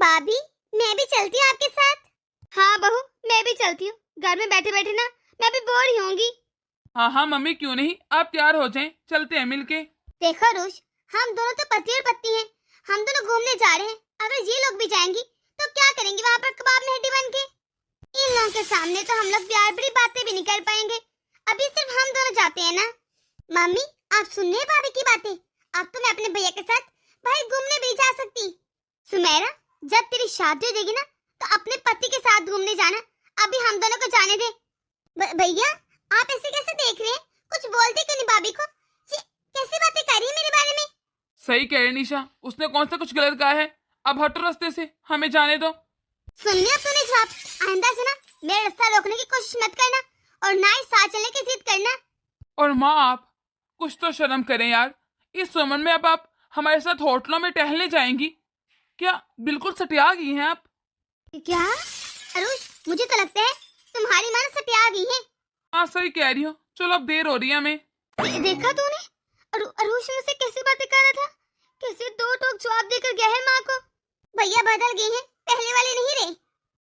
भाभी, मैं भी चलती हूँ आपके साथ। हाँ बहू, मैं भी चलती हूँ। घर में बैठे बैठे ना मैं भी बोर ही होंगी। हाँ हाँ मम्मी, क्यों नहीं, आप तैयार हो जाएं, चलते हैं मिलके। देखो अरुष, हम दोनों तो पति और पत्नी हैं। हम दोनों घूमने जा रहे हैं। अगर ये लोग भी जाएंगी तो क्या करेंगे वहाँ पर कबाब में हड्डी बन के? इन लोगों के सामने तो हम लोग प्यार भरी बातें भी नहीं कर पाएंगे। अभी सिर्फ हम दोनों जाते हैं ना। मम्मी, आप सुन रहे हैं भाभी की बातें? अब तो मैं अपने भैया के साथ बाहर घूमने भी जा सकती। सुमेरा, जब तेरी शादी हो जाएगी ना तो अपने पति के साथ घूमने जाना। अभी हम दोनों को जाने दे। भैया, आप ऐसे कैसे देख रहे हैं? कुछ बोलते क्यों नहीं भाभी को? ये कैसी बातें कर रही है मेरे बारे में? सही कह रही निशा, उसने कौन सा कुछ गलत कहा है। अब हटो रास्ते से, हमें जाने दो। सुन लिया तूने जवाब? आइंदा से ना मेरा रास्ता रोकने की कोशिश मत करना और ना ही साथ चलने की जिद करना। और माँ, आप कुछ तो शर्म करें यार। इस उम्र में अब आप हमारे साथ होटलों में टहलने जाएंगी? क्या बिल्कुल सटिया गई हैं आप? क्या अरुष, मुझे तो लगता है तुम्हारी मां सटिया गई है। हाँ सही कह रही हो, चलो अब देर हो रही है हमें। देखा तूने अरुष मुझसे कैसी बातें कर रहा था? कैसे दो टोक जवाब देकर गया है माँ को। भैया बदल गए हैं, पहले वाले नहीं रहे।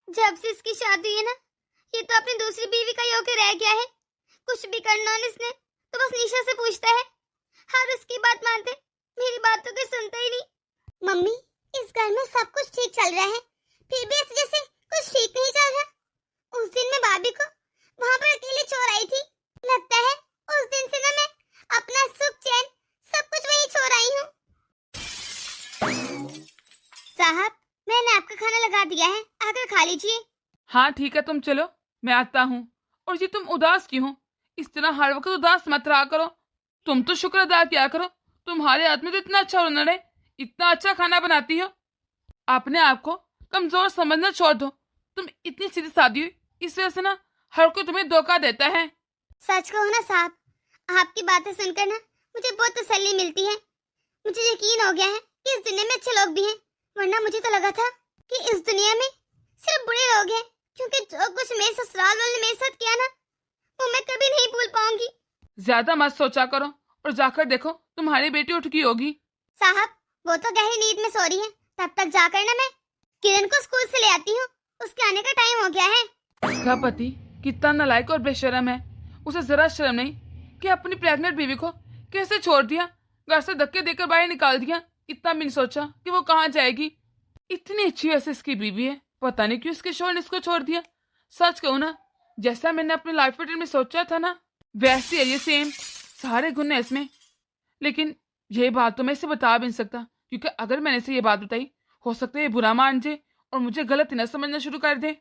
जब से इसकी शादी हुई है ना, ये तो अपनी दूसरी बीवी का होकर रह गया है। कुछ भी करना हो इसने तो बस निशा से पूछता है। हर उसकी बात मानते, मेरी बात तो कोई सुनता ही नहीं। मम्मी, इस घर में सब कुछ ठीक चल रहा है, फिर भी ऐसे जैसे कुछ ठीक नहीं चल रहा। उस दिन मैं भाभी को वहाँ पर अकेले छोड़ आई थी। लगता है उस दिन से ना मैं अपना सुख चैन सब कुछ वही छोड़ आई हूँ। साहब, मैंने आपका खाना लगा दिया है, आकर खा लीजिए। हाँ ठीक है, तुम चलो, मैं आता हूँ। और जी तुम उदास क्यों हो? इस तरह हर वक्त उदास मत रहा करो। तुम तो शुक्र अदा किया करो, तुम्हारे हाथ में तो इतना अच्छा हुनर है, इतना अच्छा खाना बनाती हो। अपने आप को कमजोर समझना छोड़ दो। तुम इतनी सीधी सादी हुई, इस वजह से ना हर कोई तुम्हें धोखा देता है। सच कहो ना साहब, आपकी बातें सुनकर ना मुझे बहुत तसल्ली मिलती है। मुझे यकीन हो गया है कि इस दुनिया में अच्छे लोग भी हैं, वरना मुझे तो लगा था कि इस दुनिया में सिर्फ बुरे लोग हैं। क्योंकि जो कुछ मेरे ससुराल वाले मेरे साथ किया ना, वो मैं कभी नहीं भूल पाऊंगी। ज्यादा मत सोचा करो और जाकर देखो, तुम्हारी बेटी उठ गई होगी। साहब, वो तो गहरी नींद में सो रही है। तब तक जाकर ना मैं किरण को स्कूल से ले आती हूँ, उसके आने का टाइम हो गया है। उसका पति कितना नालायक और बेशरम है। उसे जरा शर्म नहीं कि अपनी प्रेग्नेंट बीवी को कैसे छोड़ दिया, घर से धक्के देकर बाहर निकाल दिया। इतना भी नहीं सोचा कि वो कहाँ जाएगी। इतनी अच्छी वैसे इसकी बीवी है, पता नहीं क्यों इसके शोहर ने इसको छोड़ दिया। सच कहूँ ना, जैसा मैंने अपनी लाइफ पार्टनर में सोचा था ना, वैसे है ये सेम। सारे गुण है इसमें। लेकिन ये बात तो मैं इसे बता भी नहीं सकता, क्योंकि अगर मैंने इसे ये बात बताई, हो सकता है ये बुरा मान जाए और मुझे गलत न समझना शुरू कर दे।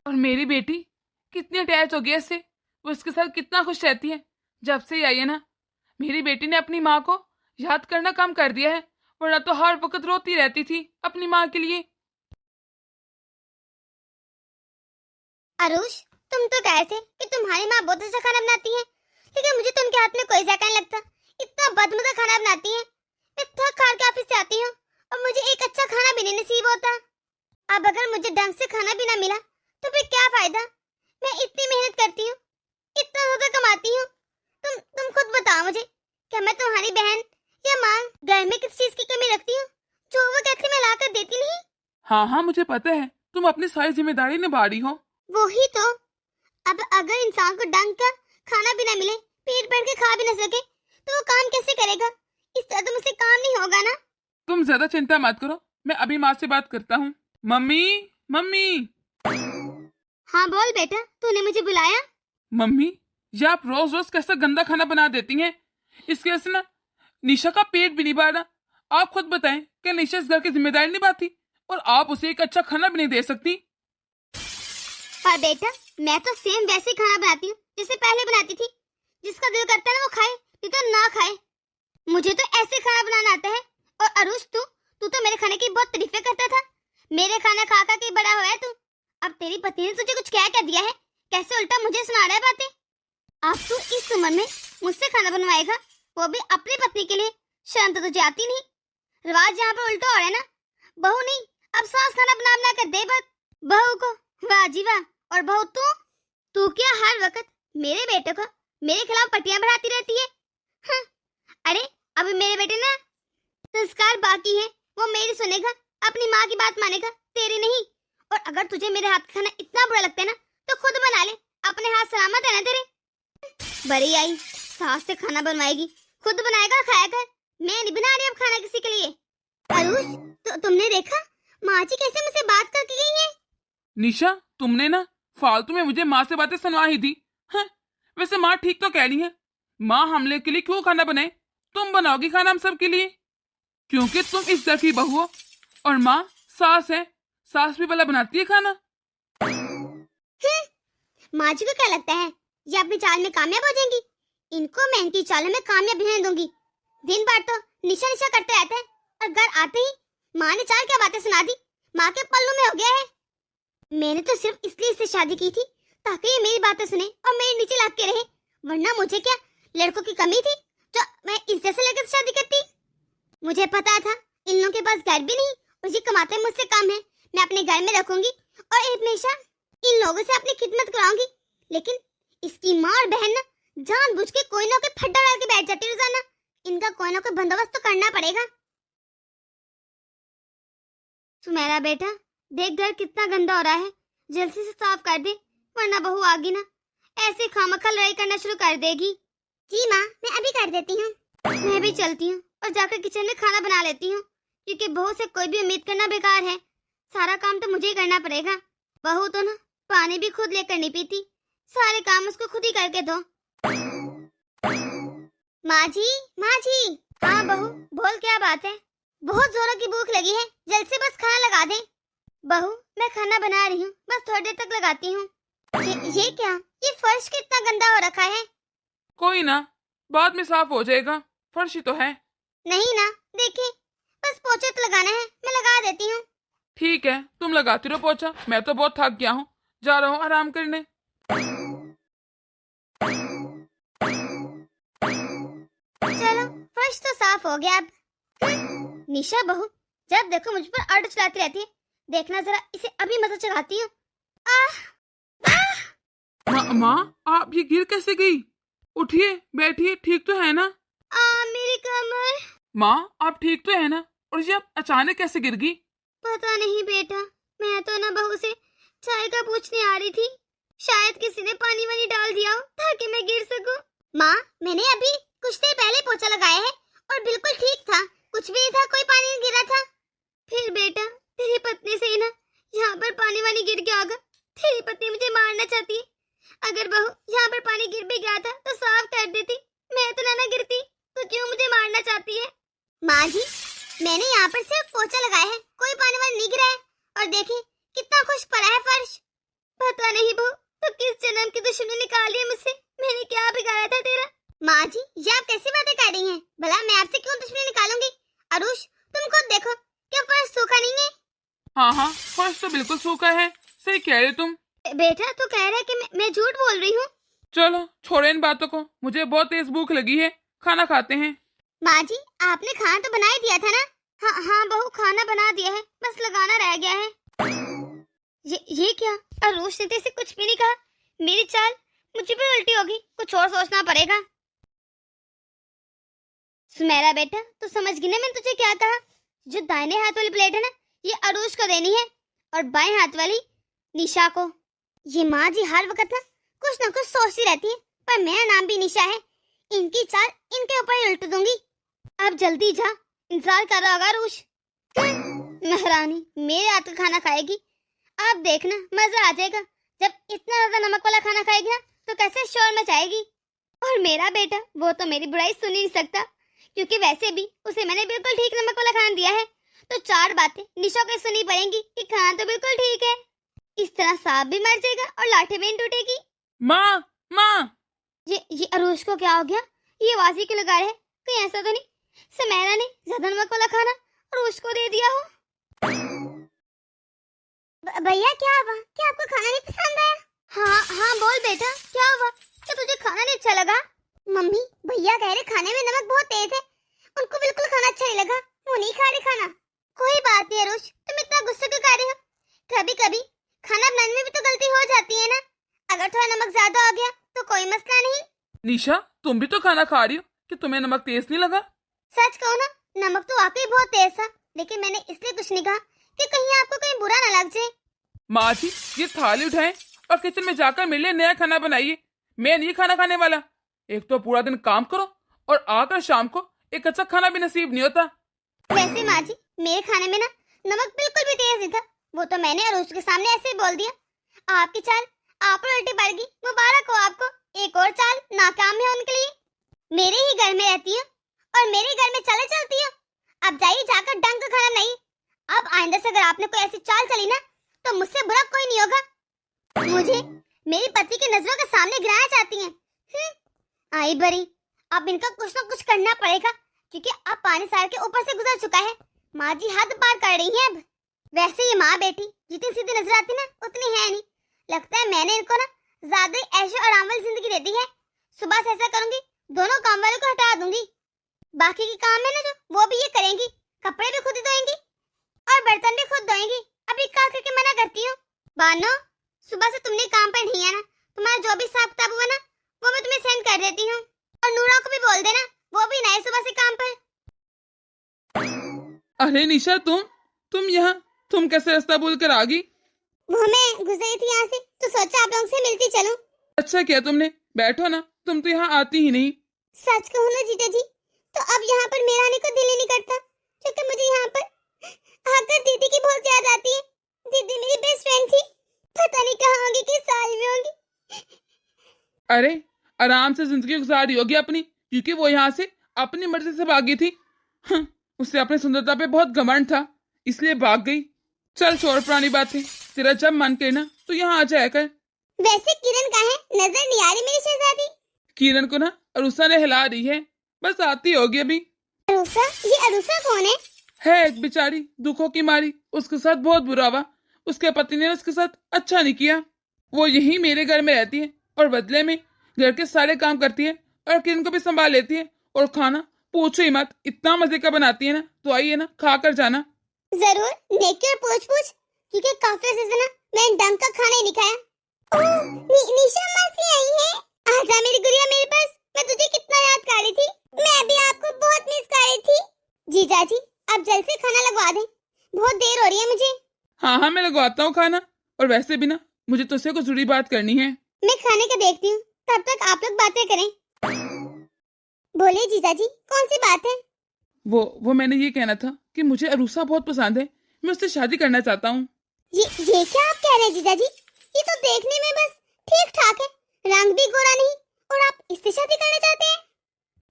और मेरी बेटी कितनी अटैच हो गई है इससे, वो इसके साथ कितना खुश रहती है। जब से ये आई है ना, मेरी बेटी ने अपनी माँ को याद करना कम कर दिया है, वरना तो हर वक्त रोती रहती थी अपनी माँ के लिए। अरुष, तुम तो कह रहे थे कि तुम्हारी माँ बहुत अच्छा खाना बनाती है, लेकिन मुझे तो उनके हाथ में कोई जायका नहीं लगता। इतना बदमजा खाना बनाती है। मैं थक हार के ऑफिस से आती हूँ और मुझे एक अच्छा खाना भी नहीं नसीब होता। अब अगर मुझे ढंग से खाना भी ना मिला तो फिर क्या फायदा? मैं इतनी मेहनत करती हूँ, इतना ज्यादा कमाती हूँ। तुम खुद बताओ मुझे, क्या मैं तुम्हारी बहन या माँ घर में किस चीज की कमी रखती हूँ जो वो कहती मैं ला कर देती नहीं? हाँ हाँ, मुझे पता है तुम अपनी सारी जिम्मेदारी निभा रही हो। वही तो। अब अगर इंसान को ढंग का खाना भी ना मिले, पेट भर के खा भी ना सके, तो वो काम कैसे करेगा? इस तरह तो मुझसे काम नहीं होगा ना। तुम ज्यादा चिंता मत करो, मैं अभी माँ से बात करता हूँ। Mummy, mummy. हाँ बोल बेटा, तूने मुझे बुलाया? मम्मी, ये आप रोज रोज कैसा गंदा खाना बना देती हैं। इसकी वजह से ना निशा का पेट भी नहीं भर रहा। आप खुद बताएं कि निशा इस घर की जिम्मेदारी निभाती और आप उसे एक अच्छा खाना भी नहीं दे सकती। पर बेटा, मैं तो सेम वैसे ही खाना बनाती हूँ जैसे पहले बनाती थी। जिसका दिल करता है ना वो खाए, नहीं तो ना खाए। मुझे तो ऐसे खाना बनाना आता है। और अरुष, तू तो मेरे खाने की बहुत तारीफें करता था। मेरे खाना खा खा के बड़ा हुआ है तू। अब तेरी पत्नी ने तुझे कुछ क्या दिया है? कैसे उल्टा मुझे सुना रहा है बातें? अब तू इस उम्र में मुझसे खाना बनवाएगा, वो भी अपनी पत्नी के लिए? शर्म तो तुझे आती नहीं। रिवाज यहाँ पर उल्टा हो रहा है ना। बहू नहीं, अब सास खाना बना कर दे बात बहू को। वाह जी वाह। और बहू तू क्या हर वक्त मेरे बेटे को मेरे खिलाफ पट्टियां बढ़ाती रहती है? हाँ। अरे अभी मेरे बेटे ना संस्कार बाकी है, वो मेरी सुनेगा, अपनी माँ की बात मानेगा, तेरी नहीं। और अगर तुझे मेरे हाथ का खाना इतना बुरा लगता है ना तो खुद बना ले, अपने हाथ सलामत है ना तेरे। बड़ी आई सास से खाना बनवाएगी, खुद बनाएगा और खाया कर। मैं नहीं बना रही अब खाना किसी के लिए। अरुष तो तुमने देखा माँ जी कैसे मुझसे बात करके गई है। निशा, तुमने ना फालतू में मुझे माँ से बातें सुनवा ही दी। हाँ, वैसे माँ ठीक तो कह रही है। माँ हमले के लिए क्यों खाना बनाए, तुम बनाओगी खाना हम सब के लिए, क्योंकि तुम इस घर की बहू हो और माँ सास है। सास भी भला बनाती है खाना। माँ जी को क्या लगता है ये अपनी चाल में कामयाब हो जाएंगी? इनको मैं इनकी चालों में कामयाब नहीं दूंगी। दिन भर तो निशा निशा करते रहते हैं और घर आते ही माँ ने चार क्या बातें सुना दी। माँ के पल्लू में हो गया है। मैंने तो सिर्फ इसलिए इससे शादी की थी ताकि ये मेरी बातें सुने और मेरे नीचे लग के रहे, वरना मुझे क्या लड़कों की कमी थी जो मैं इस जैसे लड़के से शादी करती? मुझे पता था इन लोगों के पास घर भी नहीं और ये कमाते मुझसे कम है। मैं अपने घर में रखूंगी और हमेशा इन लोगों से अपनी खिदमत कराऊंगी, लेकिन इसकी माँ और बहन ना जानबूझ के कोई ना कोई फड्डा डाल के बैठ जाती रोजाना। इनका कोई ना कोई बंदोबस्त तो करना पड़ेगा। सुमेरा बेटा देख घर कितना गंदा हो रहा है, जल्दी से साफ कर दे वरना बहू आगी ना ऐसे खामखा लड़ाई करना शुरू कर देगी। जी माँ मैं अभी कर देती हूँ। मैं भी चलती हूँ और जाकर किचन में खाना बना लेती हूँ, क्योंकि बहू से कोई भी उम्मीद करना बेकार है। सारा काम तो मुझे ही करना पड़ेगा। बहू तो ना पानी भी खुद लेकर नहीं पीती, सारे काम उसको खुद ही करके दो। माँ जी, माँ जी। हाँ बहू बोल क्या बात है? बहुत जोरों की भूख लगी है, जल्द से बस खाना लगा दे। बहू मैं खाना बना रही हूँ, बस थोड़ी देर तक लगाती हूँ। ये क्या, ये फर्श कितना गंदा हो रखा है। कोई ना, बाद में साफ हो जाएगा, फर्श ही तो है। नहीं ना देखिए, बस पोछा तो लगाना है, मैं लगा देती हूँ। ठीक है, तुम लगाती रहो पोछा, मैं तो बहुत थक गया हूँ, जा रहा हूँ आराम करने। चलो फर्श तो साफ हो गया अब। निशा बहू जब देखो मुझ पर आर्डर चलाती रहती है, देखना जरा इसे अभी मजा चलाती हूँ। माँ आप ये गिर कैसे गई? उठिए बैठिए, ठीक तो है ना? मेरी कमर। माँ आप ठीक तो है ना? और ये आप अचानक कैसे गिर गई? पता नहीं बेटा, मैं तो ना बहू से चाय का पूछने आ रही थी, शायद किसी ने पानी वानी डाल दिया हो ताकि मैं गिर सकूं। माँ मैंने अभी कुछ देर पहले पोछा लगाया है और बिल्कुल ठीक था, कुछ भी नहीं था, कोई पानी नहीं गिरा था। फिर बेटा तेरी पत्नी से ही ना यहाँ पर पानी वानी गिर गया होगा। तेरी पत्नी मुझे मारना चाहती है। अगर बहू यहाँ पर पानी गिर भी गया था तो साफ कर देती, मैं तो ना गिरती, तो क्यों मुझे मारना चाहती है? माँ जी मैंने यहाँ पर सिर्फ पोछा लगाया है, कोई पानी वानी नहीं गिरा है। और देखिए कितना खुश पड़ा है फर्श। पता नहीं बहू तो किस जन्म की दुश्मनी निकाली है मुझसे, मैंने क्या बिगाड़ा था तेरा? माँ जी ये आप कैसी बातें कर रही हैं? भला मैं आपसे क्यों दुश्मनी निकालूंगी? अरुष तुम खुद देखो, क्या फर्श सूखा नहीं है? हाँ फर्श तो बिल्कुल सूखा है, सही कह रहे तुम। बेटा तू कह रहा है कि मैं झूठ बोल रही हूँ? चलो छोड़ो इन बातों को, मुझे बहुत तेज भूख लगी है, खाना खाते हैं। माँ जी आपने खाना तो बना ही दिया था ना? हाँ बहू खाना बना दिया है, बस लगाना रह गया है। ये क्या, अरुष ने से कुछ भी नहीं कहा। मेरी चाल मुझे भी उल्टी होगी, कुछ और सोचना पड़ेगा। सुमेरा बेटा तू समझ गई ना मैंने तुझे क्या कहा? जो दाहिने हाथ वाली प्लेट है ना ये अरुष को देनी है और बाएं हाथ वाली निशा को। ये माँ जी हर वक्त ना कुछ सोचती रहती है, पर मेरा नाम भी निशा है, इनकी चाल इनके ऊपर ही उल्ट दूंगी। अब जल्दी जा, इंतजार कर रहा होगा अरुष। महारानी मेरे हाथ का खाना खाएगी, आप देखना मजा आ जाएगा। जब इतना ज्यादा नमक वाला खाना खाएगी ना तो कैसे शोर मचाएगी। और मेरा बेटा वो तो मेरी बुराई सुन ही नहीं सकता, क्योंकि वैसे भी उसे मैंने बिल्कुल ठीक नमक वाला खाना दिया है, तो चार बातें निशा को सुनी पड़ेंगी कि खाना तो बिल्कुल ठीक है। इस तरह सांप भी मर जाएगा और लाठी भी नहीं टूटेगी। माँ माँ ये अरुष को क्या हो गया? ये आवाज ही क्यों लगा रहे? कहीं ऐसा तो नहीं सुमेरा ने ज्यादा नमक वाला खाना अरुष को दे दिया हो? भैया क्या हुआ? क्या आपको खाना नहीं पसंद आया? हाँ बोल बेटा क्या हुआ? क्या तुझे खाना नहीं अच्छा लगा? मम्मी भैया कह रहे खाने में नमक बहुत तेज है, उनको बिल्कुल खाना अच्छा नहीं लगा, वो नहीं खा रहे खाना। कोई बात नहीं अरुष, तुम इतना गुस्सा क्यों कर रहे हो? कभी कभी खाना बनाने में भी तो गलती हो जाती है ना। अगर थोड़ा नमक ज्यादा हो गया तो कोई मसला नहीं। निशा तुम भी तो खाना खा रही हो, कि तुम्हें नमक तेज नहीं लगा? सच कहो ना नमक तो वाकई बहुत तेज था, लेकिन मैंने इसलिए कुछ नहीं कहा कि कहीं आपको कहीं बुरा ना लग जाए। माँ जी, ये थाली उठाएं और किचन में जाकर मेरे लिए नया खाना बनाइए। मैं नहीं खाना खाने वाला। एक तो पूरा दिन काम करो और आकर शाम को एक अच्छा खाना भी नसीब नहीं होता। वैसे माँ जी, मेरे खाने में ना नमक बिल्कुल भी तेज नहीं था। वो तो मैंने अरुष के सामने ऐसे ही बोल दिया। आपकी चाल आप पर उल्टी पड़ गई। मुबारक हो आपको। एक और चाल नाकाम है उनके लिए। मेरे ही घर में रहती है और मेरे घर में चले चलती है। अब जाइए जाकर ढंग का खाना नहीं। अब आइंदा से अगर आपने कोई ऐसी चाल चली ना तो मुझसे बुरा कोई नहीं होगा। मुझे मेरी पति की नजरों के सामने गिराया चाहती हैं। आई बरी, अब इनका कुछ ना कुछ करना पड़ेगा क्योंकि अब पानी सार के ऊपर से गुजर चुका है। माँ जी हद पार कर रही हैं अब। वैसे ये माँ बेटी जितनी सीधी नजर आती ना उतनी है नहीं। लगता है मैंने इनको ना ज्यादा ही ऐशो आराम वाली जिंदगी दे दी है। सुबह से ऐसा करूंगी, दोनों काम वालों को हटा दूंगी। बाकी के काम है ना जो वो भी ये करेंगी। कपड़े भी खुद ही धोएंगी और बर्तन भी खुद धोएंगी। अभी कहा करके मना करती हूँ। बानो, सुबह से तुमने काम पर नहीं आना। तुम्हारा जो भी हिसाब किताब हुआ ना वो मैं तुम्हें सेंड कर देती हूँ। और नूरा को भी बोल देना, वो भी नए सुबह से काम पर। अरे निशा, तुम यहाँ, तुम कैसे रास्ता भूल कर आ गई? वो मैं गुजरी थी यहाँ से तो सोचा आप लोगों से मिलती चलूं। अच्छा किया तुमने। बैठो ना, तुम तो यहाँ आती ही नहीं। सच कहूँ ना जीजा जी, तो अब यहाँ पर मेरा आने को दिल ही नहीं करता क्योंकि मुझे यहाँ पर आकर दीदी की बहुत याद आती है। दीदी मेरी बेस्ट फ्रेंड थी। पता नहीं कहाँ होंगी, किस साल में होंगी। अरे आराम से जिंदगी गुजारी होगी अपनी, क्योंकि वो यहाँ से अपनी मर्जी से भागी थी। उसे अपनी सुंदरता पे बहुत घमंड था, इसलिए भाग गई। चल छोड़ पुरानी बातें। तेरा जब मन करे ना तो यहाँ आ जाया कर। वैसे किरण कहाँ है? नजर नहीं आ रही मेरी शहजादी। किरण को ना अरुषा ने हिला रही है, बस आती होगी अभी। अरुषा? ये अरुषा कौन है? है एक बेचारी दुखों की मारी। उसके साथ बहुत बुरा हुआ। उसके पति ने उसके साथ अच्छा नहीं किया। वो यही मेरे घर में रहती है और बदले में घर के सारे काम करती है और किरण को भी संभाल लेती है। और खाना पूछो ही मत, इतना मजे का बनाती है ना। तो आइए ना, खा कर जाना। जरूर, नेकी और पूछ क्योंकि काफी से ना मैंने ढंग का खाना ही नहीं खाया। निशा मासी आई है। आजा मेरी गुड़िया मेरे पास। मैं तुझे कितना याद कर रही थी। मैं भी आपको बहुत मिस कर रही थी। जीजा जी अब जल्द से खाना लगवा दें, बहुत देर हो रही है मुझे। हाँ मैं लगवाता हूँ खाना। और वैसे भी ना मुझे तुझसे कुछ जरूरी बात करनी है। मैं खाने का देखती हूँ, तब तक आप लोग बातें करें। बोलिए जीजा जी, कौन सी बात है? वो मैंने ये कहना था कि मुझे अरुषा बहुत पसंद है। मैं उससे शादी करना चाहता हूँ। ये क्या आप कह रहे हैं जीजा जी? ये तो देखने में बस ठीक ठाक है, रंग भी गोरा नहीं, और आप इससे शादी करना चाहते हैं?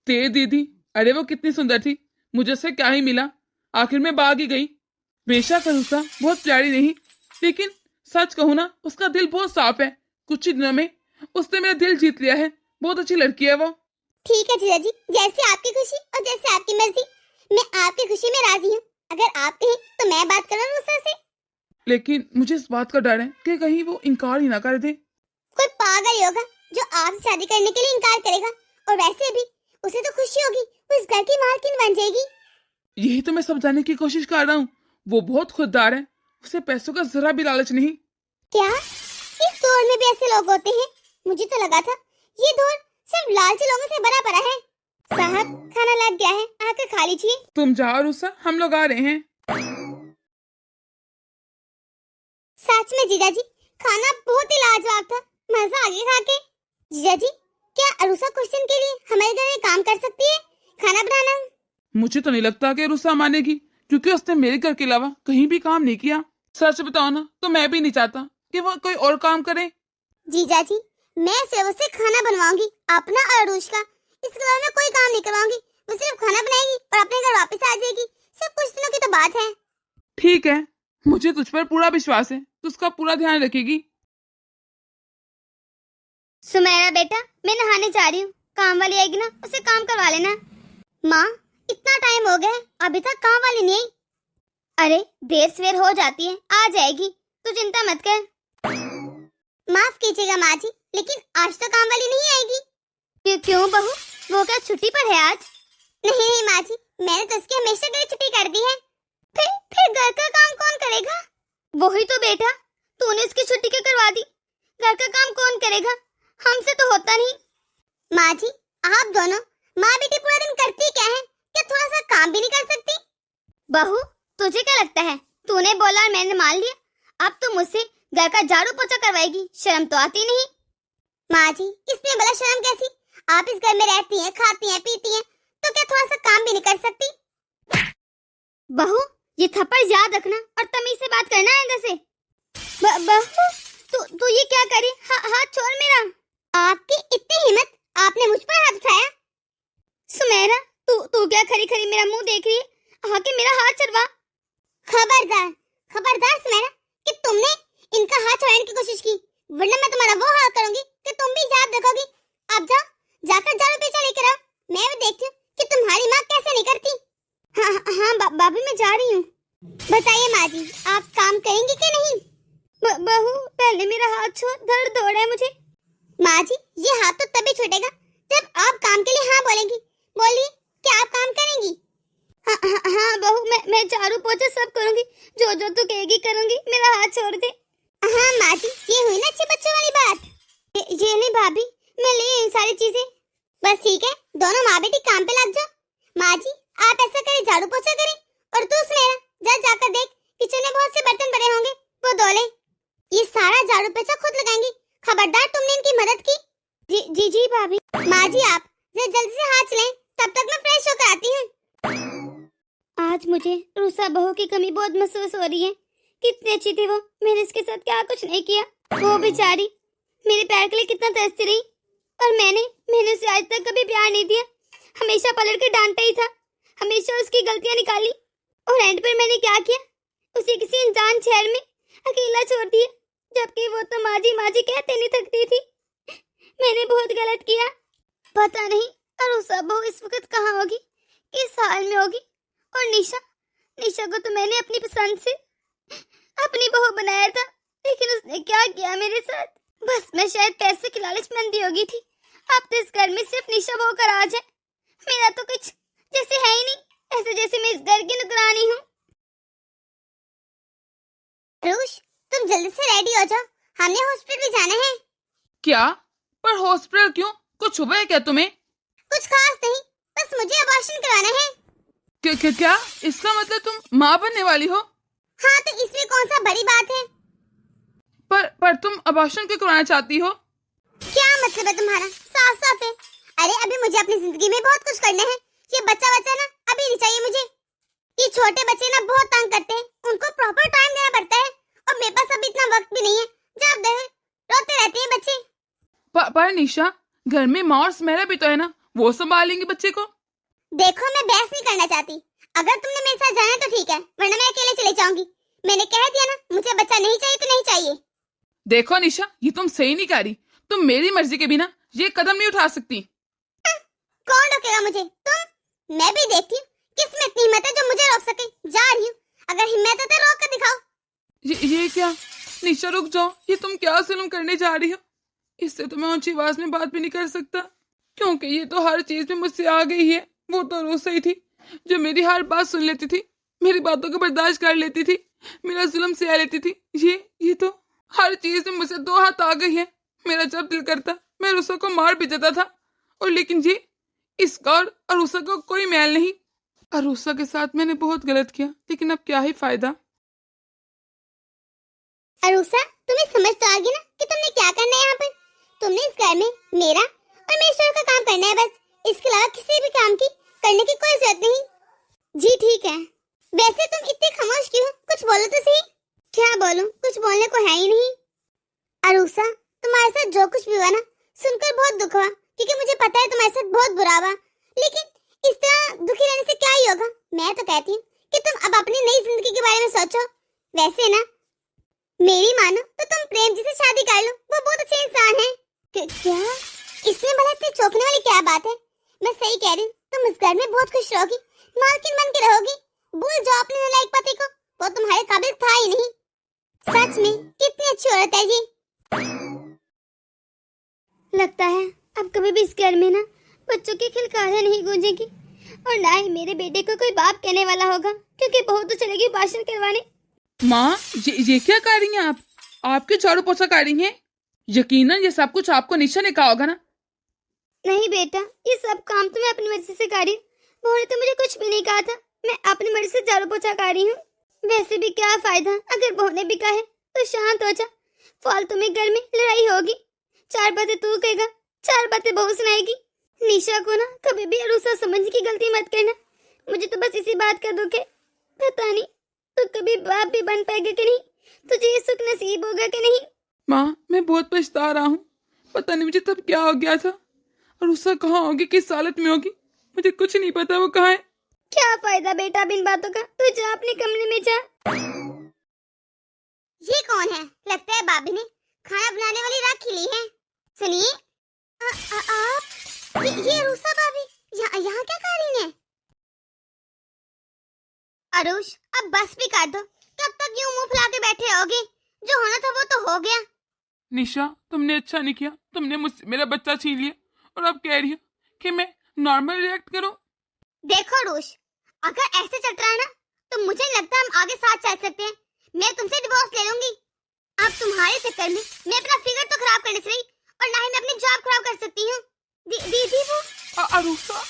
तेरी दीदी, अरे वो कितनी सुंदर थी, मुझे उससे क्या ही मिला। आखिर में भाग ही गई। बेशक अरुषा बहुत प्यारी नहीं, लेकिन सच कहूँ ना उसका दिल बहुत साफ है। कुछ ही दिनों में उसने मेरा दिल जीत लिया है। बहुत अच्छी लड़की है वो। ठीक है जीजा जी, जैसे आपकी खुशी और जैसे आपकी मर्जी। मैं आपकी खुशी में राजी हूँ। अगर आप कहें तो मैं बात करूँ अरुषा से। लेकिन मुझे इस बात का डर है कि कहीं वो इनकार ही ना कर दे। कोई पागल ही होगा जो आपसे शादी करने के लिए इनकार करेगा। और वैसे भी उसे तो खुशी होगी, वो इस घर की मालकिन बन जाएगी। यही तो मैं समझाने की कोशिश कर रहा हूँ। वो बहुत खुददार है, उसे पैसों का जरा भी लालच नहीं। क्या इस दौर में भी ऐसे लोग होते हैं? मुझे तो लगा था ये दौर सिर्फ लालची लोगों से भरा पड़ा है। साहब खाना लग गया है, आकर खा लीजिए। तुम जाओ अरुषा, हम लोग आ रहे हैं। सच में जीजा जी खाना बहुत ही लाजवाब था, मजा आ गया खा के। जीजा जी क्या अरुषा कुछ दिन के लिए हमारे घर में काम कर सकती है, खाना बनाना? मुझे तो नहीं लगता कि अरुषा मानेगी, क्योंकि उसने मेरे घर के अलावा कहीं भी काम नहीं किया। सच बताओ ना तो मैं भी नहीं चाहता कि वो कोई और काम करे। जीजा जी मैं सिर्फ उससे खाना बनवाऊंगी, अपना और अरुष का। इसके अलावा मैं कोई काम नहीं करवाऊंगी। वो सिर्फ खाना बनाएगी और अपने घर वापस आ जाएगी। सिर्फ कुछ दिनों की तो बात है। ठीक है, मुझे तुझ पर पूरा विश्वास है, तू उसका पूरा ध्यान रखेगी। सुमेरा बेटा, मैं नहाने जा रही हूँ। काम वाली आएगी ना, उसे काम करवा लेना। माँ इतना टाइम हो गया है, अभी तक काम वाली नहीं आई। अरे देर सवेर हो जाती है, आ जाएगी, तू चिंता मत कर। माफ कीजिएगा माँ जी, लेकिन आज तो काम वाली नहीं आएगी। क्यों बहू, वो क्या छुट्टी पर है आज? नहीं माँ जी, मैंने तो उसकी हमेशा के लिए छुट्टी कर दी है। फिर घर का काम कौन करेगा? वही तो बेटा, तूने उसकी छुट्टी क्यों करवा दी? घर का काम कौन करेगा? हमसे तो होता नहीं। माँ जी आप दोनों माँ बेटी पूरा दिन करती क्या है? क्या थोड़ा सा काम भी नहीं कर सकती? बहू तुझे क्या लगता है तूने बोला और मैंने मान लिया। अब तू मुझसे घर का झाड़ू पोछा करवाएगी, शर्म तो आती नहीं। माँ जी, इसमें भला शर्म कैसी? आप इस घर में रहती हैं, खाती हैं, पीती हैं, तो क्या थोड़ा सा काम भी नहीं कर सकती? बहू, ये थप्पड़ याद रखना और तमीज से बात करना है इधर से। बहू, तू ये क्या करी? हाथ छोड़ मेरा। आपकी इतनी हिम्मत, आपने मुझ पर हाथ उठाया? सुमेरा, तू क्या खरी खरी मेरा मुंह देख रही है? आके मेरा हाथ छुड़वा। खबरदार, खबरदार सुमेरा कि तुमने इनका हाथ छुड़ाने की कोशिश की, वरना मैं तुम्हारा वो हाल करूंगी कि तुम भी याद रखोगी। अब जाओ, जाकर झाड़ू पोछा लेकर आओ। मैं भी देखती हूँ कि तुम्हारी माँ कैसे नहीं करती। हाँ भाभी, मैं जा रही हूँ। बताइए माँ जी, आप काम करेंगी कि नहीं? बहू, पहले मेरा हाथ छोड़, दर्द हो रहा है मुझे। माँ जी, ये हाथ तो तभी छूटेगा जब आप काम के लिए हाँ बोलेंगी। बोलिए, क्या आप काम करेंगी? हाँ बहू, मैं झाड़ू पोछा सब करूंगी, जो जो तू कहेगी करूंगी। मेरा हाथ छोड़ दे। हाँ माँ जी, ये हुई ना अच्छे बच्चों वाली बात। ये नहीं भाभी, मैं ले आई सारी चीजें। बस ठीक है, दोनों माँ बेटी काम पे लग जाओ। माँ जी, आप ऐसा करें, झाड़ू पोछा करें, और तू सुमेरा जाकर देख, किचन में बहुत से बर्तन पड़े होंगे, वो धो ले। ये सारा झाड़ू पोछा खुद लगाएंगी, खबरदार तुमने इनकी मदद की। जी भाभी। माँ जी, आप जल्दी से हाथ चलाएं, तब तक मैं फ्रेश होकर आती हूँ। आज मुझे रूसा बहू की कमी बहुत महसूस हो रही है। कितनी अच्छी थी वो, मैंने इसके साथ क्या कुछ नहीं किया। वो बेचारी मेरे प्यार के लिए कितना तरसती रही, और मैंने उसे आज तक कभी प्यार नहीं दिया। हमेशा पलट कर डांटता ही था, हमेशा उसकी गलतियां निकाली, और एंड पर मैंने क्या किया? उसे किसी अनजान शहर में अकेला छोड़ दिया, जबकि वो तो माँ जी कहते नहीं थकती थी। मैंने बहुत गलत किया। पता नहीं रूसा बहू इस वक्त कहाँ होगी, किस हाल में होगी। और निशा को तो मैंने अपनी पसंद से अपनी बहू बनाया था, लेकिन उसने क्या किया मेरे साथ? बस मैं शायद पैसे की लालच में अंधी हो गई थी। अब तो इस घर में सिर्फ निशा बहू का राज है, मेरा तो कुछ जैसे है ही नहीं, ऐसे जैसे मैं इस घर की नुकरानी हूँ। रूश, तुम जल्दी से रेडी हो जाओ, हमने हॉस्पिटल जाना है। क्या? पर हॉस्पिटल क्यों? कुछ हुआ है क्या तुम्हें? कुछ खास नहीं, बस मुझे अबॉर्शन करवाना है। क्या? इसका मतलब तुम माँ बनने वाली हो? हाँ, तो इसमें कौन सा बड़ी बात है? पर तुम अबॉर्शन क्यों करवाना चाहती हो? क्या मतलब है तुम्हारा? साफ साफ है। अरे अभी मुझे अपनी जिंदगी में बहुत कुछ करना है। ये बच्चा ना अभी नहीं चाहिए मुझे। ये छोटे बच्चे ना बहुत तंग करते हैं, उनको प्रॉपर टाइम देना पड़ता है, और मेरे पास अभी इतना वक्त भी नहीं है। जब देखो रोते रहते हैं बच्चे। पर निशा, घर में माँ और सुमेरा भी तो है ना, वो संभालेंगे बच्चे को। देखो, मैं बहस नहीं करना चाहती। अगर तुमने मेरे साथ जाना तो ठीक है, वरना मैं अकेले चले जाऊंगी। मैंने कह दिया ना, मुझे बच्चा नहीं चाहिए तो नहीं चाहिए। देखो निशा, ये तुम सही नहीं कर रही। तुम मेरी मर्जी के बिना ये कदम नहीं उठा सकती। कौन रोकेगा मुझे? तुम? मैं भी देखती हूँ किसमें इतनी हिम्मत है जो मुझे रोक सके। जा रही हूँ, अगर हिम्मत है तो रोक कर दिखाओ। ये क्या? निशा रुक जाओ, ये तुम क्या जुल्म करने जा रही हो? इससे तो मैं ऊंची आवाज में बात भी नहीं कर सकता, क्योंकि ये तो हर चीज में मुझसे आ गई है। वो तो रोज ही थी जो मेरी हर बात सुन लेती थी, मेरी बातों को बर्दाश्त कर लेती थी, मेरा जुल्म सह लेती थी। ये तो हर चीज में मुझसे दो हाथ आ गई है। मेरा जब दिल करता मैं रूसा को मार भी देता था, और लेकिन ये इसका और अरूसा को कोई मैल नहीं। अरूसा के साथ मैंने बहुत गलत किया, लेकिन अब क्या ही फायदा। अरूसा, तुम्हें समझ तो आ गई ना कि तुमने क्या करना है यहाँ पर? तुमने इस घर में मेरा और मेरे ईश्वर का काम करना है, बस। इसके अलावा किसी भी काम की करने की कोई जरूरत नहीं। जी ठीक है। वैसे तुम इतनी खामोश क्यों? कुछ बोलो तो सही। क्या बोलूं? कुछ बोलने को है ही नहीं। अरूसा, तुम्हारे साथ जो कुछ भी हुआ ना, सुनकर बहुत दुख हुआ, क्योंकि मुझे पता है तुम्हारे साथ बहुत बुरा हुआ। लेकिन इस तरह दुखी रहने से क्या ही होगा? मैं तो कहती हूँ कि तुम अब अपनी नई जिंदगी के बारे में सोचो। वैसे ना, मेरी मानो तो तुम प्रेम जी से शादी कर लो, वो बहुत अच्छे इंसान है। क्या? इसमें भला इतनी चौंकने वाली क्या बात है? मैं सही कह रही हूँ, तुम इस घर में बहुत खुश रहोगी, मालकिन बन के रहोगी। भूल जाओ अपने नालायक पति को, वो तुम्हारे काबिल था ही नहीं। सच में कितनी अच्छी औरत है जी। लगता है अब कभी भी इस घर में ना बच्चों की खिलकारियां नहीं गूंजेगी, और ना ही मेरे बेटे को कोई बाप कहने वाला होगा, क्योंकि बहू तो चलेगी भाषण करवाने। माँ, ये क्या कर रही हैं आप? आपके झाड़ू पोछा कर रही हैं? यकीनन ये सब कुछ आपको निशा ने कहा होगा ना? नहीं बेटा, ये सब काम तो मैं अपनी मर्जी से कर रही हूँ। बहू ने तो मुझे कुछ भी नहीं कहा था, मैं अपनी मर्जी से झाड़ू पोछा कर रही हूँ। वैसे भी क्या फायदा, अगर बहू ने भी कहा है तो शांत हो जा। फालतू में घर में लड़ाई होगी, 4 बातें तू कहेगा, 4 बातें बहू सुनाएगी। निशा को ना कभी भी अरुसा समझने की गलती मत करना। मुझे तो बस इसी बात का दुख है, पता नहीं तू कभी बाप भी बन पाएगा कि नहीं, तुझे ये सुख नसीब होगा कि नहीं। माँ, मैं बहुत पछता रहा हूँ। पता नहीं मुझे तब क्या हो गया था, और उसका कहाँ होगी, किस हालत में होगी, मुझे कुछ नहीं पता वो कहाँ है। क्या फायदा बेटा बिन बातों का, तू जा अपने कमरे में जा। ये कौन है? लगता है भाभी ने खाना बनाने वाली राखी ली है। सुनिए, आप ये रूसा भाभी यहाँ क्या कर रही हैं? अरुष, अब बस भी कर दो, कब तक यूं मुंह फुला के बैठे रहोगे? जो होना था वो तो हो गया। निशा, तुमने अच्छा नहीं किया, तुमने मुझसे मेरा बच्चा छीन लिया, और अब कह रही हो कि मैं नॉर्मल रिएक्ट करूं। देखो अरुष, अगर ऐसे चलता रहा ना तो मुझे नहीं लगता हम आगे साथ चल सकते हैं। मैं तुमसे डिवोर्स ले लूंगी। अब तुम्हारे चक्कर में मैं अपना फिगर तो खराब करने से रही, और ना ही मैं अपनी जॉब खराब कर सकती हूँ। दीदी वो अरुषा,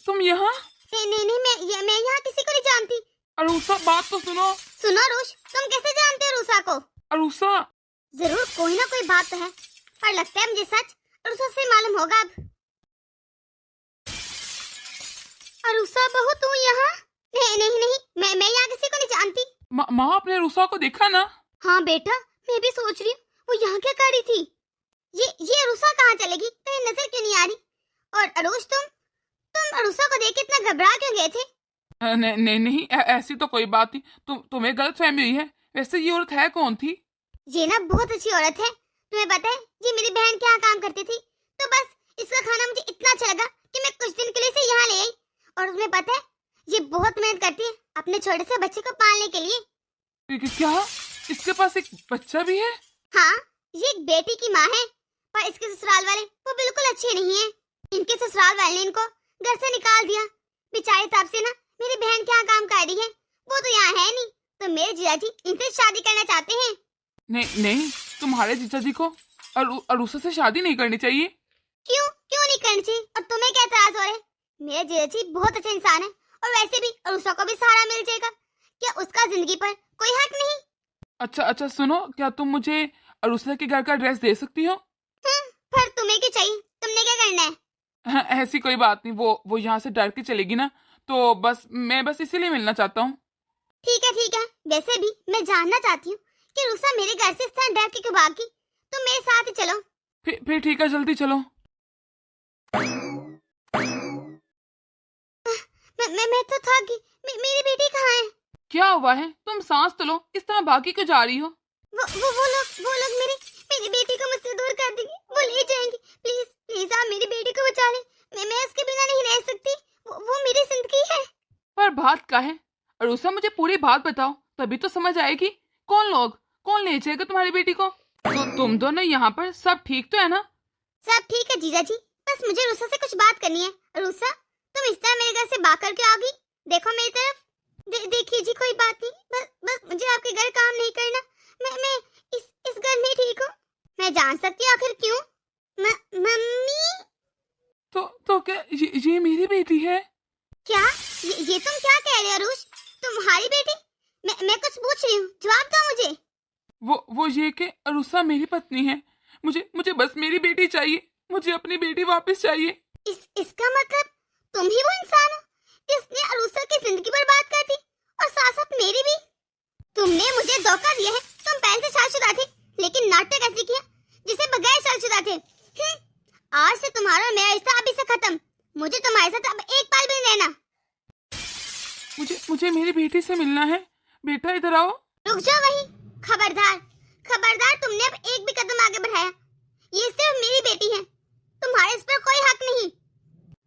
तुम यहाँ? नहीं, मैं यहाँ किसी को नहीं जानती। अरुषा, बात तो सुनो। सुनो अरुष, तुम कैसे जानते हो रूसा को? अरुषा, जरूर कोई ना कोई बात तो है, पर लगता है मुझे सच अरुषा से मालूम होगा अब। अरुषा बहू तू यहाँ? नहीं, मैं यहाँ किसी को नहीं जानती। माँ, आपने रुसा को देखा ना? हाँ बेटा, मैं भी सोच रही हूँ वो यहाँ क्या कर रही थी। ये अरुषा कहाँ चलेगी, कहीं नजर क्यों नहीं आ रही? और अरुष, तुम अरुषा को देख के इतना घबरा क्यों गए थे? नहीं, ऐसी तो कोई बात नहीं, तुम्हें गलतफहमी हुई है। वैसे ये औरत है कौन थी? ये ना बहुत अच्छी औरत है। तुम्हें पता है ये मेरी बहन क्या काम करती थी, तो बस इसका खाना मुझे इतना अच्छा लगा कि मैं कुछ दिन के लिए इसे यहाँ ले आई। और तुम्हें पता है ये बहुत मेहनत करती है अपने छोटे से बच्चे को पालने के लिए। क्या इसके पास एक बच्चा भी है? हाँ, ये एक बेटी की माँ है, पर इसके ससुराल वाले वो बिल्कुल अच्छे नहीं है। इनके ससुराल वाले ने इनको घर से निकाल दिया। बेचारे तब से ना मेरी बहन क्या काम कर रही है, वो तो यहाँ है नहीं, तो मेरे जीजा जी इनसे शादी करना चाहते हैं। नहीं, तुम्हारे जीजा जी को अरुषा से शादी नहीं करनी चाहिए। क्यों नहीं करनी चाहिए, और तुम्हें क्या एतराज हो रहा है? मेरे जीजा जी बहुत अच्छे इंसान है, और वैसे भी अरुषा को भी सहारा मिल जाएगा। क्या उसका जिंदगी पर कोई हक नहीं? अच्छा, सुनो, क्या तुम मुझे अरुषा के घर का एड्रेस दे सकती हो? फिर तुम्हें क्या चाहिए, तुमने क्या करना है? हाँ, ऐसी कोई बात नहीं, वो यहाँ से डर के चलेगी ना, तो मैं बस इसीलिए मिलना चाहता हूँ। ठीक है। वैसे भी मैं जानना चाहती हूँ कि रुसा मेरे घर से इस तरह डर के क्यों भागी। तुम मेरे साथ ही चलो। फिर ठीक है, जल्दी चलो। मैं तो थक गई। मेरी बेटी कहाँ है? क्या हुआ है? तुम सांस तो लो, इस तरह भागी क्यों जा रही हो? वो लोग मेरी बेटी को मुझसे दूर कर देंगे, वो ले जाएंगे। प्लीज आप मेरी बेटी को बचा लें। मैं उसके बिना नहीं रह सकती, वो मेरी जिंदगी है। पर बात क्या है अरुषा, मुझे पूरी बात बताओ, तभी तो समझ आएगी। कौन ले जाएगा तुम्हारी बेटी को? तो तुम दोनों यहाँ पर, सब ठीक तो है ना? सब ठीक है जीजा जी, बस मुझे रुसा से कुछ बात करनी है। रुसा, तुम इस तरह मेरे घर से भाग करके आ गई। देखो मेरी तरफ, देखिए जी, कोई बात नहीं, बस मुझे आपके घर काम नहीं करना। मैं इस घर में ठीक हूँ। मैं जान सकती हूँ आखिर क्यों? मम्मी, तो क्या ये मेरी बेटी है? क्या ये तुम क्या कह रहे हो अरुष? तुम्हारी बेटी? मैं कुछ पूछ रही हूँ, जवाब दो मुझे। वो ये कि अरुषा मेरी पत्नी है। मुझे बस मेरी बेटी चाहिए, मुझे अपनी बेटी वापस चाहिए। इसका मतलब तुम ही वो इंसान हो जिसने अरुषा की जिंदगी बर्बाद कर दी, और साथ साथ मेरी भी। तुमने मुझे धोखा दिया है। तुम पहले से शादीशुदा थे, लेकिन नाटक ऐसे किया जिसे बगैर शादीशुदा थे। आज से तुम्हारा और मेरा रिश्ता अभी से खत्म। मुझे तुम्हारे साथ अब एक पल भी नहीं रहना। मुझे मेरी बेटी से मिलना है। बेटा इधर आओ। रुक जाओ वहीं। खबरदार, तुमने अब एक भी कदम आगे बढ़ाया। ये सिर्फ मेरी बेटी है, तुम्हारे इस पर कोई हक नहीं।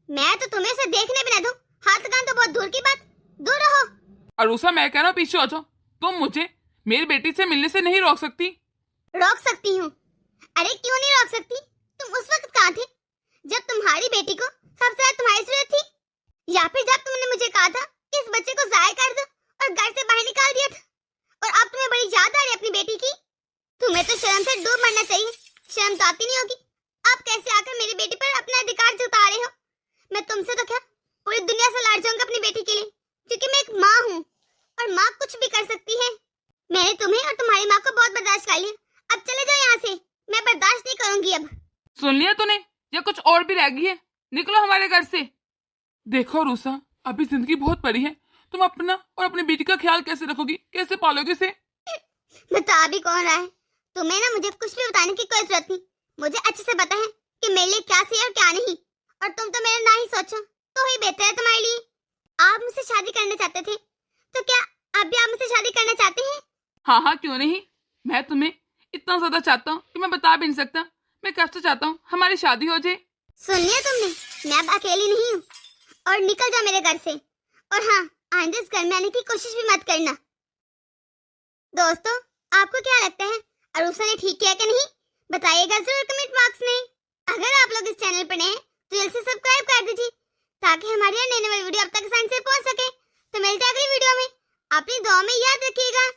मैं तो तुम्हें से देखने भी न दूं। हाथ लगाना तो बहुत दूर की बात, दूर रहो। अरुषा, मैं कह रहा हूँ पीछे हो जाओ। तुम मुझे मेरी बेटी से मिलने से नहीं रोक सकती। रोक सकती हूँ। अरे क्यों नहीं रोक सकती? तुम उस वक्त कहाँ थे जब तुम्हारी बेटी को सबसे ज्यादा तुम्हारी जरूरत थी, या फिर जब तुमने मुझे कहा था कि इस बच्चे को जाया कर दो और घर से बाहर निकाल दिया था, और अब तुम्हें बड़ी याद आ रही है अपनी बेटी की। तुम्हें तो शर्म से डूब मरना चाहिए। शर्म तो आती नहीं होगी। आप कैसे आकर मेरी बेटी पर अपना अधिकार जता रहे हो? मैं तुमसे तो क्या पूरी दुनिया से लड़ जाऊंगा अपनी बेटी के लिए, क्योंकि मैं एक माँ हूँ और माँ कुछ भी कर सकती है। मैंने तुम्हें और तुम्हारी माँ को बहुत बर्दाश्त कर लिया, अब चले जाओ यहाँ से, मैं बर्दाश्त नहीं करूंगी अब। सुन लिया तूने, या कुछ और भी रह गई है? निकलो हमारे घर से। देखो रूसा, अभी जिंदगी बहुत बड़ी है, तुम अपना और अपनी बेटी का ख्याल कैसे रखोगी, कैसे पालोगे इसे? बता भी कौन रहा है? तुम्हें ना मुझे कुछ भी बताने की कोई जरूरत नहीं, मुझे अच्छे से पता है कि मेरे लिए क्या सही और क्या नहीं, और तुम तो मेरा ना ही सोचो तो ही बेहतर है तुम्हारे लिए। आप मुझसे शादी करना चाहते थे, तो क्या आप भी आप मुझसे शादी करना चाहते हैं? हाँ हाँ, क्यों नहीं। मैं तुम्हें इतना ज्यादा चाहता हूँ कि मैं बता भी नहीं सकता। मैं कब से चाहता हूँ हमारी शादी हो जाए। सुन लिया तुमने, मैं अब अकेली नहीं हूँ, और निकल जाओ मेरे घर से। और हाँ, आइंदा इस घर में आने की कोशिश भी मत करना। दोस्तों, आपको क्या लगता है, अरूसा ने ठीक किया कि नहीं? बताइएगा जरूर कमेंट बॉक्स में। अगर आप लोग इस चैनल पर नए हैं तो जल्द से सब्सक्राइब कर दीजिए, ताकि हमारी नई नई वीडियो आप तक आसानी से पहुंच सके। तो मिलते हैं अगली वीडियो में, अपनी दुआ में याद रखिएगा।